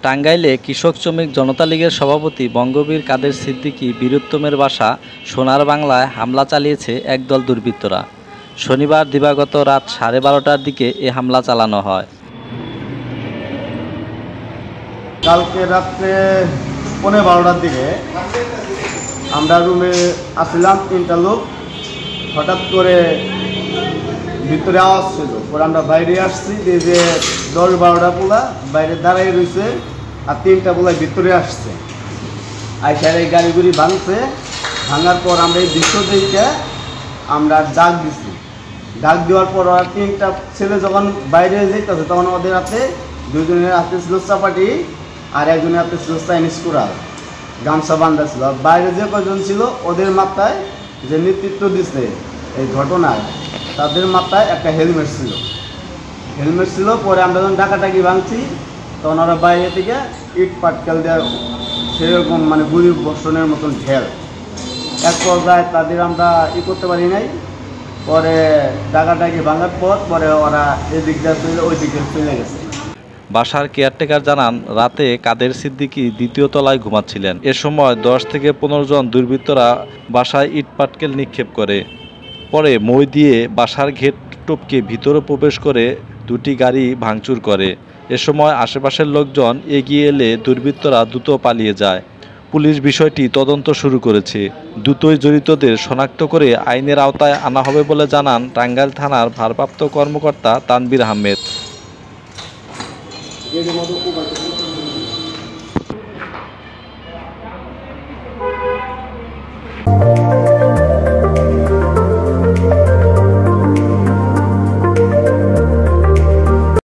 টাঙ্গাইলে কৃষক শ্রমিক জনতা লীগের সভাপতি বঙ্গবীর কাদের সিদ্দিকী বীরুত্তমের বাসা সোনার বাংলায় হামলা চালিয়েছে একদল দুর্বৃত্তরা। শনিবার দিবাগত রাত 12:30টার দিকে এ হামলা চালানো হয়। কালকে রাত্রে 12:15টার দিকে আমরা রুমে আসছিলাম, 3টা লোক হঠাৎ করে ভিতরে আওয়াজ ছিল। পরে আমরা বাইরে আসছি, যে 10-12টা পোলা বাইরে দাঁড়াই রয়েছে আর 3টা পোলা ভিতরে আসছে। আইসার এই গাড়িগুড়ি ভাঙছে। ভাঙার পর আমরা এই দৃশ্য দেখে আমরা ডাক দিচ্ছি। ডাক দেওয়ার পর আর 3টা ছেলে যখন বাইরে যেতেছে তখন ওদের হাতে 2জনের হাতে ছিল চাপাটি আর একজনের হাতে ছিল চাইনিজ কুড়াল, গামছা বান্ধা ছিল। আর বাইরে যে কজন ছিল ওদের মাথায় যে নেতৃত্ব দিচ্ছে এই ঘটনায়, তাদের মাথায় একটা হেলমেট ছিল। পরে আমরা যখন ডাকাটাকি ভাঙছি তখন ওরা বাইরে থেকে ইট পাটকেল দেওয়ার সেরকম মানে গুলি বর্ষণের মতন ঢেল। এক পর্যায়ে তাদের আমরা করতে পারি নাই। পরে ডাকাটাকি ভাঙার পরে ওরা এদিক দিয়ে চলে ওই দিকে চলে গেছে। বাসার কেয়ারটেকার জানান, রাতে কাদের সিদ্দিকী দ্বিতীয় তলায় ঘুমাচ্ছিলেন। এ সময় 10 থেকে 15 জন দুর্বৃত্তরা বাসায় ইটপাটকেল নিক্ষেপ করে। পরে মই দিয়ে বাসার গেট টপকে ভিতরে প্রবেশ করে 2টি গাড়ি ভাঙচুর করে। এ সময় আশেপাশের লোকজন এগিয়ে এলে দুর্বৃত্তরা দ্রুত পালিয়ে যায়। পুলিশ বিষয়টি তদন্ত শুরু করেছে। দ্রুতই জড়িতদের শনাক্ত করে আইনের আওতায় আনা হবে বলে জানান টাঙ্গাইল থানার ভারপ্রাপ্ত কর্মকর্তা তানভীর আহমেদ।